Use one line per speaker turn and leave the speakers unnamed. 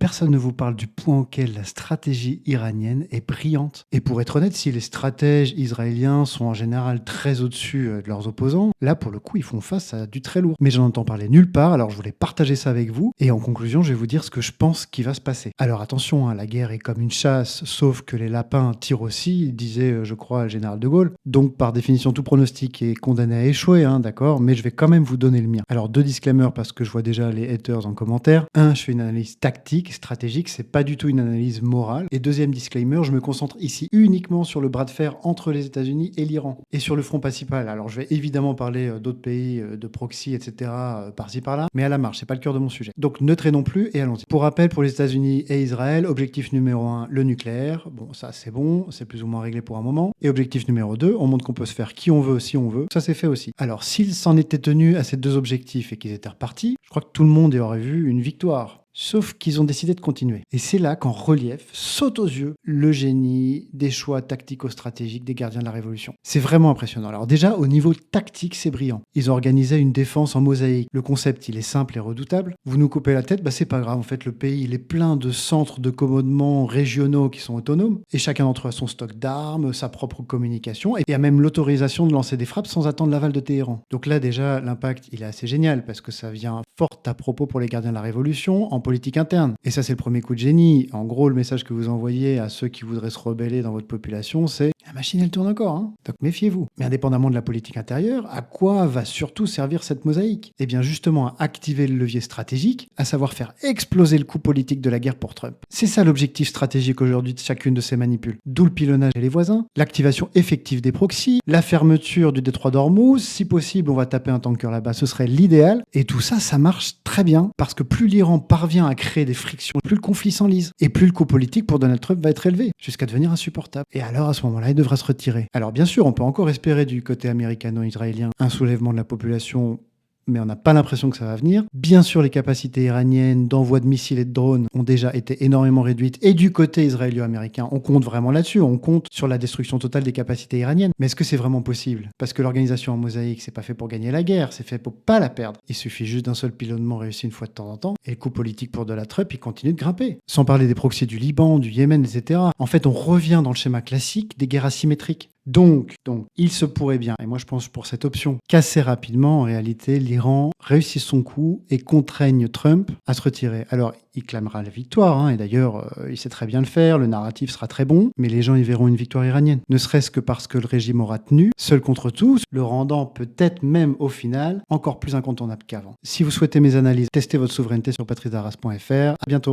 personne ne vous parle du point auquel la stratégie iranienne est brillante. Et pour être honnête, si les stratèges israéliens sont en général très au-dessus de leurs opposants, là pour le coup ils font face à du très lourd. Mais j'en entends parler nulle part, alors je voulais partager ça avec vous. Et en conclusion, je vais vous dire ce que je pense qui va se passer. Alors attention, la guerre est comme une chasse, sauf que les lapins tirent aussi, disait je crois le général de Gaulle. Donc par définition tout pronostic est condamné à échouer, d'accord, mais je vais quand même vous donner le mien. Alors 2 disclaimers parce que je vois déjà les haters en commentaire. 1, je fais une analyse tactique, stratégique, c'est pas du tout une analyse morale. Et deuxième disclaimer, je me concentre ici uniquement sur le bras de fer entre les États-Unis et l'Iran. Et sur le front principal, alors je vais évidemment parler d'autres pays, de proxy, etc. Par-ci par-là, mais à la marge, c'est pas le cœur de mon sujet. Donc ne traînons plus et allons-y. Pour rappel, pour les États-Unis et Israël, objectif numéro 1, le nucléaire. Bon, ça c'est bon, c'est plus ou moins réglé pour un moment. Et objectif numéro 2, on montre qu'on peut se faire qui on veut, si on veut. Ça c'est fait aussi. Alors s'ils s'en étaient tenus à ces 2 objectifs et qu'ils étaient repartis, je crois que tout le monde y aurait vu une victoire. Sauf qu'ils ont décidé de continuer. Et c'est là qu'en relief saute aux yeux le génie des choix tactico-stratégiques des gardiens de la Révolution. C'est vraiment impressionnant. Alors déjà, au niveau tactique, c'est brillant. Ils ont organisé une défense en mosaïque. Le concept, il est simple et redoutable. Vous nous coupez la tête, c'est pas grave. En fait, le pays, il est plein de centres de commandement régionaux qui sont autonomes. Et chacun d'entre eux a son stock d'armes, sa propre communication. Et il y a même l'autorisation de lancer des frappes sans attendre l'aval de Téhéran. Donc là, déjà, l'impact, il est assez génial parce que ça vient fort à propos pour les gardiens de la Révolution en politique interne. Et ça, c'est le premier coup de génie. En gros, le message que vous envoyez à ceux qui voudraient se rebeller dans votre population, c'est « La machine, elle tourne encore, donc méfiez-vous ». Mais indépendamment de la politique intérieure, à quoi va surtout servir cette mosaïque ? Eh bien, justement, à activer le levier stratégique, à savoir faire exploser le coût politique de la guerre pour Trump. C'est ça l'objectif stratégique aujourd'hui de chacune de ces manipules. D'où le pilonnage et les voisins, l'activation effective des proxys, la fermeture du détroit d'Ormuz, si possible, on va taper un tanker là-bas, ce serait l'idéal. Et tout ça, ça marche très bien, parce que plus l'Iran parvient à créer des frictions, plus le conflit s'enlise, et plus le coût politique pour Donald Trump va être élevé, jusqu'à devenir insupportable. Et alors, à ce moment-là, il devra se retirer. Alors bien sûr, on peut encore espérer du côté américano-israélien un soulèvement de la population, mais on n'a pas l'impression que ça va venir. Bien sûr, les capacités iraniennes d'envoi de missiles et de drones ont déjà été énormément réduites. Et du côté israélo-américain, on compte vraiment là-dessus. On compte sur la destruction totale des capacités iraniennes. Mais est-ce que c'est vraiment possible ? Parce que l'organisation en mosaïque, c'est pas fait pour gagner la guerre, c'est fait pour pas la perdre. Il suffit juste d'un seul pilonnement réussi une fois de temps en temps, et le coût politique pour Donald Trump, il continue de grimper. Sans parler des proxys du Liban, du Yémen, etc. En fait, on revient dans le schéma classique des guerres asymétriques. Donc, il se pourrait bien, et moi je pense pour cette option, qu'assez rapidement, en réalité, l'Iran réussisse son coup et contraigne Trump à se retirer. Alors, il clamera la victoire, et d'ailleurs, il sait très bien le faire, le narratif sera très bon, mais les gens y verront une victoire iranienne. Ne serait-ce que parce que le régime aura tenu, seul contre tous, le rendant peut-être même au final encore plus incontournable qu'avant. Si vous souhaitez mes analyses, testez votre souveraineté sur patricedarras.fr. À bientôt.